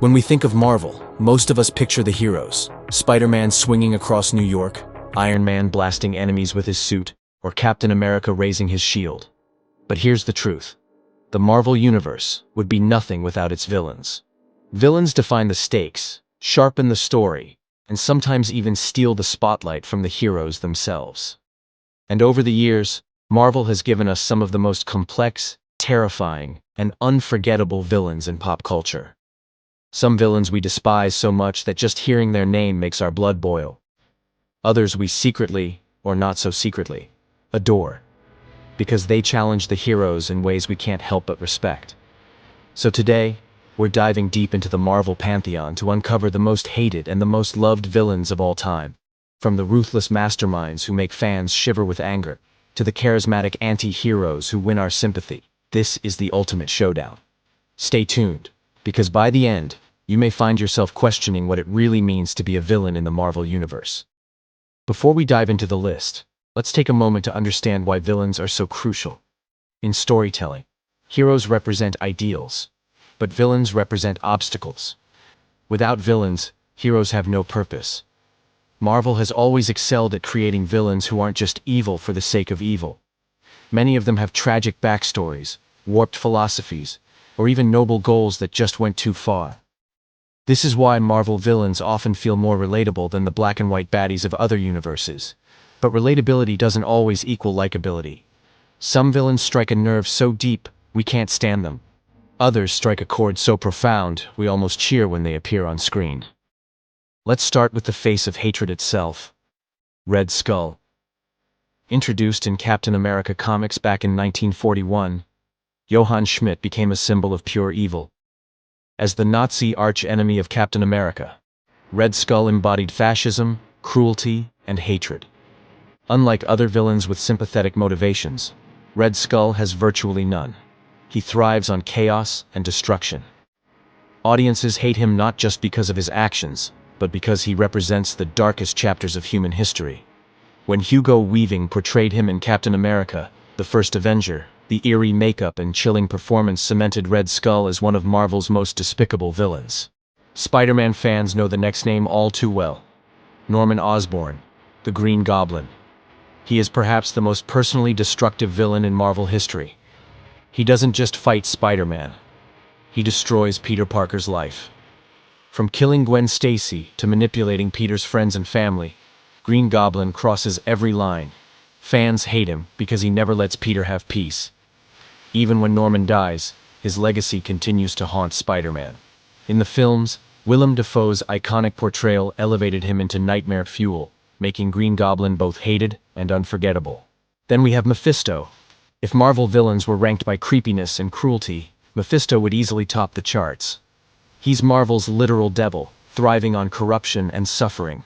When we think of Marvel, most of us picture the heroes. Spider-Man swinging across New York, Iron Man blasting enemies with his suit, or Captain America raising his shield. But here's the truth. The Marvel Universe would be nothing without its villains. Villains define the stakes, sharpen the story, and sometimes even steal the spotlight from the heroes themselves. And over the years, Marvel has given us some of the most complex, terrifying, and unforgettable villains in pop culture. Some villains we despise so much that just hearing their name makes our blood boil. Others we secretly, or not so secretly, adore, because they challenge the heroes in ways we can't help but respect. So today, we're diving deep into the Marvel pantheon to uncover the most hated and the most loved villains of all time. From the ruthless masterminds who make fans shiver with anger, to the charismatic anti-heroes who win our sympathy, this is the ultimate showdown. Stay tuned, because by the end, you may find yourself questioning what it really means to be a villain in the Marvel Universe. Before we dive into the list, let's take a moment to understand why villains are so crucial. In storytelling, heroes represent ideals, but villains represent obstacles. Without villains, heroes have no purpose. Marvel has always excelled at creating villains who aren't just evil for the sake of evil. Many of them have tragic backstories, warped philosophies, or even noble goals that just went too far. This is why Marvel villains often feel more relatable than the black and white baddies of other universes. But relatability doesn't always equal likability. Some villains strike a nerve so deep, we can't stand them. Others strike a chord so profound, we almost cheer when they appear on screen. Let's start with the face of hatred itself, Red Skull. Introduced in Captain America comics back in 1941, Johann Schmidt became a symbol of pure evil. As the Nazi arch-enemy of Captain America, Red Skull embodied fascism, cruelty, and hatred. Unlike other villains with sympathetic motivations, Red Skull has virtually none. He thrives on chaos and destruction. Audiences hate him not just because of his actions, but because he represents the darkest chapters of human history. When Hugo Weaving portrayed him in Captain America, the First Avenger, the eerie makeup and chilling performance cemented Red Skull as one of Marvel's most despicable villains. Spider-Man fans know the next name all too well. Norman Osborn, the Green Goblin. He is perhaps the most personally destructive villain in Marvel history. He doesn't just fight Spider-Man. He destroys Peter Parker's life. From killing Gwen Stacy to manipulating Peter's friends and family, Green Goblin crosses every line. Fans hate him because he never lets Peter have peace. Even when Norman dies, his legacy continues to haunt Spider-Man. In the films, Willem Dafoe's iconic portrayal elevated him into nightmare fuel, making Green Goblin both hated and unforgettable. Then we have Mephisto. If Marvel villains were ranked by creepiness and cruelty, Mephisto would easily top the charts. He's Marvel's literal devil, thriving on corruption and suffering.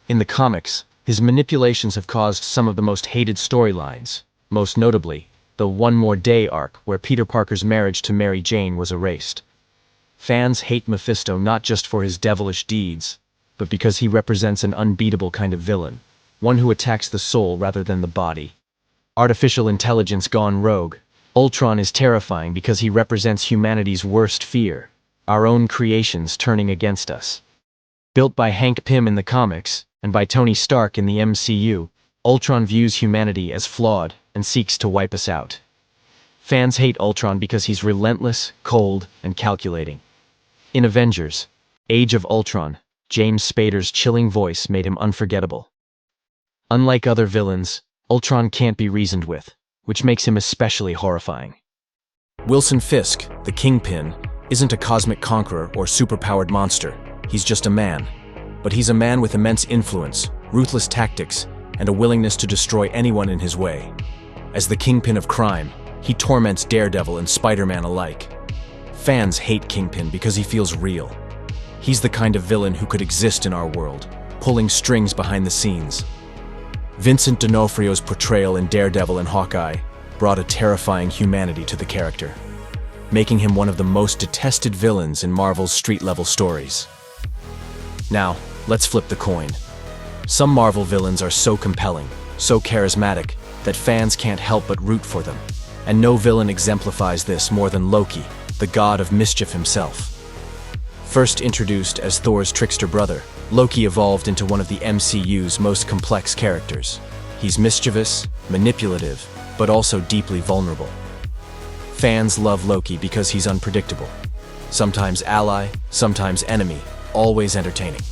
In the comics, his manipulations have caused some of the most hated storylines, most notably, the One More Day arc where Peter Parker's marriage to Mary Jane was erased. Fans hate Mephisto not just for his devilish deeds, but because he represents an unbeatable kind of villain, one who attacks the soul rather than the body. Artificial intelligence gone rogue, Ultron is terrifying because he represents humanity's worst fear, our own creations turning against us. Built by Hank Pym in the comics, and by Tony Stark in the MCU, Ultron views humanity as flawed and seeks to wipe us out. Fans hate Ultron because he's relentless, cold, and calculating. In Avengers, Age of Ultron, James Spader's chilling voice made him unforgettable. Unlike other villains, Ultron can't be reasoned with, which makes him especially horrifying. Wilson Fisk, the Kingpin, isn't a cosmic conqueror or superpowered monster. He's just a man. But he's a man with immense influence, ruthless tactics, and a willingness to destroy anyone in his way. As the Kingpin of crime, he torments Daredevil and Spider-Man alike. Fans hate Kingpin because he feels real. He's the kind of villain who could exist in our world, pulling strings behind the scenes. Vincent D'Onofrio's portrayal in Daredevil and Hawkeye brought a terrifying humanity to the character, making him one of the most detested villains in Marvel's street-level stories. Now, let's flip the coin. Some Marvel villains are so compelling, so charismatic, that fans can't help but root for them. And no villain exemplifies this more than Loki, the god of mischief himself. First introduced as Thor's trickster brother, Loki evolved into one of the MCU's most complex characters. He's mischievous, manipulative, but also deeply vulnerable. Fans love Loki because he's unpredictable. Sometimes ally, sometimes enemy, always entertaining.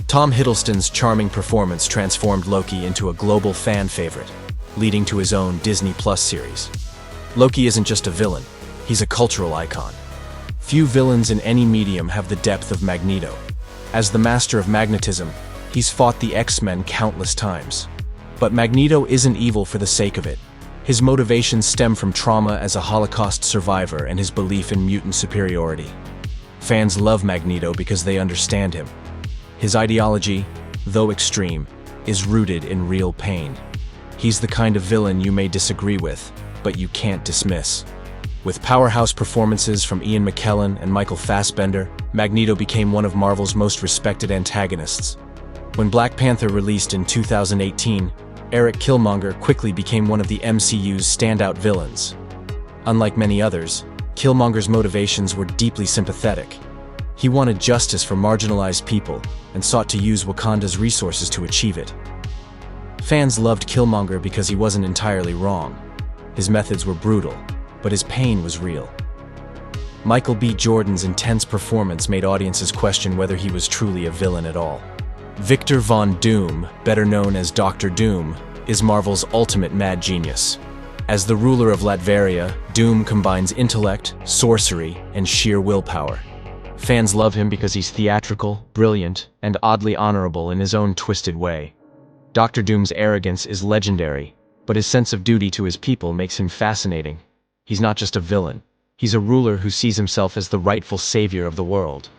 Tom Hiddleston's charming performance transformed Loki into a global fan favorite, leading to his own Disney Plus series. Loki isn't just a villain, he's a cultural icon. Few villains in any medium have the depth of Magneto. As the master of magnetism, he's fought the X-Men countless times. But Magneto isn't evil for the sake of it. His motivations stem from trauma as a Holocaust survivor and his belief in mutant superiority. Fans love Magneto because they understand him. His ideology, though extreme, is rooted in real pain. He's the kind of villain you may disagree with, but you can't dismiss. With powerhouse performances from Ian McKellen and Michael Fassbender, Magneto became one of Marvel's most respected antagonists. When Black Panther released in 2018, Eric Killmonger quickly became one of the MCU's standout villains. Unlike many others, Killmonger's motivations were deeply sympathetic. He wanted justice for marginalized people and sought to use Wakanda's resources to achieve it. Fans loved Killmonger because he wasn't entirely wrong. His methods were brutal, but his pain was real. Michael B. Jordan's intense performance made audiences question whether he was truly a villain at all. Victor Von Doom, better known as Dr. Doom, is Marvel's ultimate mad genius. As the ruler of Latveria, Doom combines intellect, sorcery, and sheer willpower. Fans love him because he's theatrical, brilliant, and oddly honorable in his own twisted way. Dr. Doom's arrogance is legendary, but his sense of duty to his people makes him fascinating. He's not just a villain, he's a ruler who sees himself as the rightful savior of the world.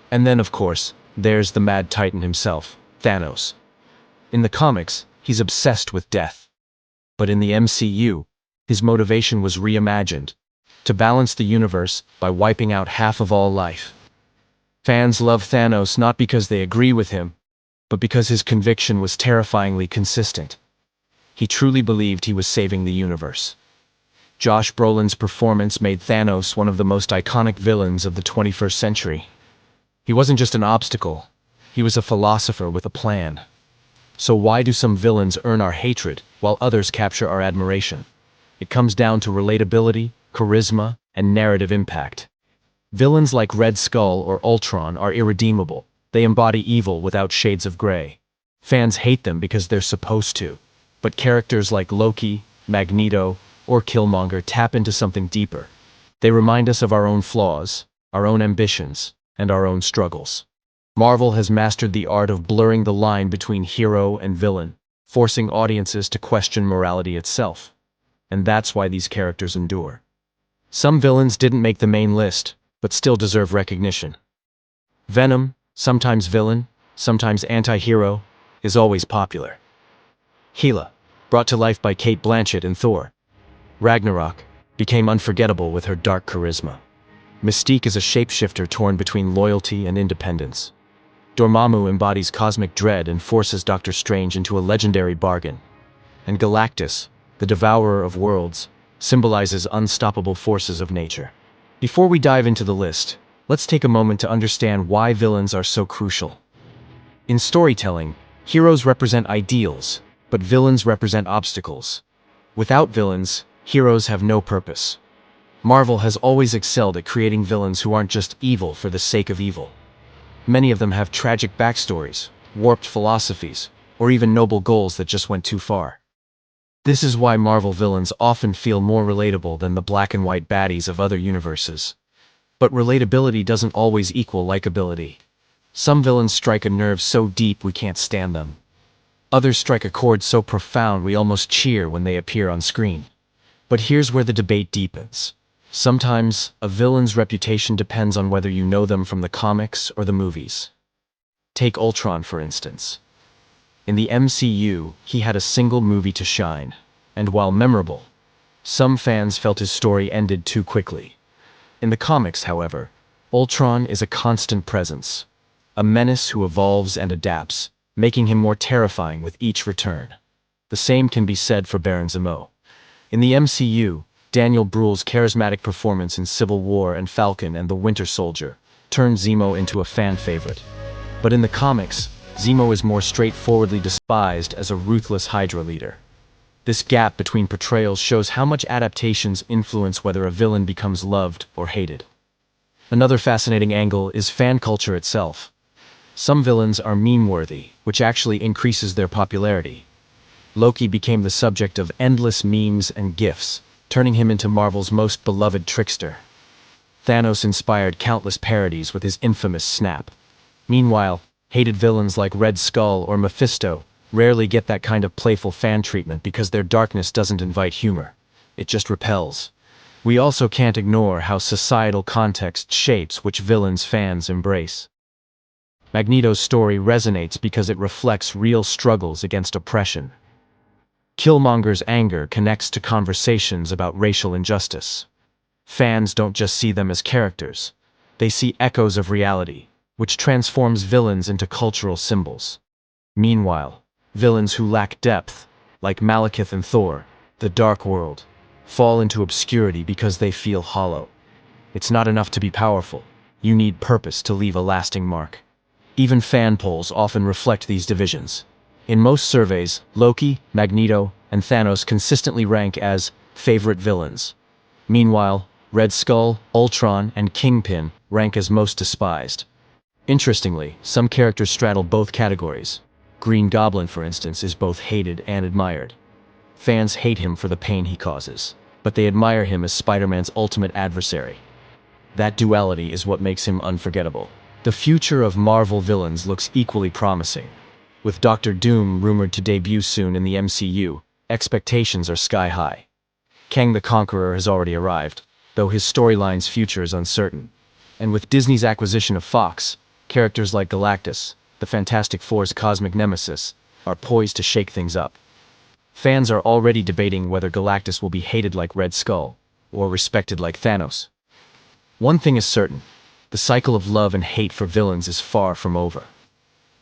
And then, of course, there's the Mad Titan himself, Thanos. In the comics, he's obsessed with death. But in the MCU, his motivation was reimagined, to balance the universe by wiping out half of all life. Fans love Thanos not because they agree with him, but because his conviction was terrifyingly consistent. He truly believed he was saving the universe. Josh Brolin's performance made Thanos one of the most iconic villains of the 21st century. He wasn't just an obstacle, he was a philosopher with a plan. So why do some villains earn our hatred while others capture our admiration? It comes down to relatability, charisma, and narrative impact. Villains like Red Skull or Ultron are irredeemable. They embody evil without shades of gray. Fans hate them because they're supposed to. But characters like Loki, Magneto, or Killmonger tap into something deeper. They remind us of our own flaws, our own ambitions, and our own struggles. Marvel has mastered the art of blurring the line between hero and villain, forcing audiences to question morality itself. And that's why these characters endure. Some villains didn't make the main list, but still deserve recognition. Venom, sometimes villain, sometimes anti-hero, is always popular. Hela, brought to life by Cate Blanchett in Thor. Ragnarok, became unforgettable with her dark charisma. Mystique is a shapeshifter torn between loyalty and independence. Dormammu embodies cosmic dread and forces Doctor Strange into a legendary bargain. And Galactus, the devourer of worlds, symbolizes unstoppable forces of nature. Before we dive into the list, let's take a moment to understand why villains are so crucial. In storytelling, heroes represent ideals, but villains represent obstacles. Without villains, heroes have no purpose. Marvel has always excelled at creating villains who aren't just evil for the sake of evil. Many of them have tragic backstories, warped philosophies, or even noble goals that just went too far. This is why Marvel villains often feel more relatable than the black and white baddies of other universes. But relatability doesn't always equal likability. Some villains strike a nerve so deep we can't stand them. Others strike a chord so profound we almost cheer when they appear on screen. But here's where the debate deepens. Sometimes, a villain's reputation depends on whether you know them from the comics or the movies. Take Ultron, for instance. In the MCU, he had a single movie to shine, and while memorable, some fans felt his story ended too quickly. In the comics, however, Ultron is a constant presence, a menace who evolves and adapts, making him more terrifying with each return. The same can be said for Baron Zemo. In the MCU, Daniel Bruhl's charismatic performance in Civil War and Falcon and the Winter Soldier turned Zemo into a fan favorite. But in the comics, Zemo is more straightforwardly despised as a ruthless Hydra leader. This gap between portrayals shows how much adaptations influence whether a villain becomes loved or hated. Another fascinating angle is fan culture itself. Some villains are meme-worthy, which actually increases their popularity. Loki became the subject of endless memes and GIFs, turning him into Marvel's most beloved trickster. Thanos inspired countless parodies with his infamous snap. Meanwhile, hated villains like Red Skull or Mephisto rarely get that kind of playful fan treatment because their darkness doesn't invite humor. It just repels. We also can't ignore how societal context shapes which villains fans embrace. Magneto's story resonates because it reflects real struggles against oppression. Killmonger's anger connects to conversations about racial injustice. Fans don't just see them as characters. They see echoes of reality, which transforms villains into cultural symbols. Meanwhile, villains who lack depth, like Malekith and Thor, the Dark World, fall into obscurity because they feel hollow. It's not enough to be powerful. You need purpose to leave a lasting mark. Even fan polls often reflect these divisions. In most surveys, Loki, Magneto, and Thanos consistently rank as favorite villains. Meanwhile, Red Skull, Ultron, and Kingpin rank as most despised. Interestingly, some characters straddle both categories. Green Goblin, for instance, is both hated and admired. Fans hate him for the pain he causes, but they admire him as Spider-Man's ultimate adversary. That duality is what makes him unforgettable. The future of Marvel villains looks equally promising. With Doctor Doom rumored to debut soon in the MCU, expectations are sky high. Kang the Conqueror has already arrived, though his storyline's future is uncertain. And with Disney's acquisition of Fox, characters like Galactus, the Fantastic Four's cosmic nemesis, are poised to shake things up. Fans are already debating whether Galactus will be hated like Red Skull, or respected like Thanos. One thing is certain, the cycle of love and hate for villains is far from over.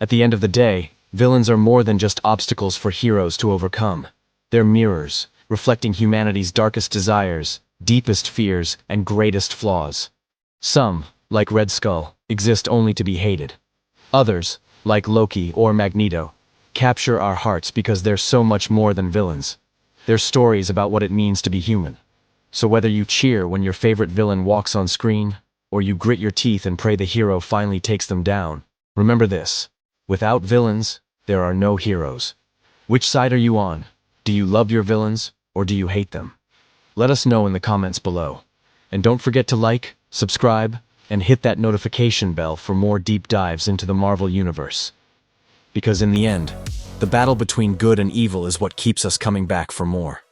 At the end of the day, villains are more than just obstacles for heroes to overcome. They're mirrors, reflecting humanity's darkest desires, deepest fears, and greatest flaws. Some, like Red Skull, exist only to be hated. Others, like Loki or Magneto, capture our hearts because they're so much more than villains. They're stories about what it means to be human. So whether you cheer when your favorite villain walks on screen, or you grit your teeth and pray the hero finally takes them down, remember this: without villains, there are no heroes. Which side are you on? Do you love your villains, or do you hate them? Let us know in the comments below. And don't forget to like, subscribe, and hit that notification bell for more deep dives into the Marvel Universe. Because in the end, the battle between good and evil is what keeps us coming back for more.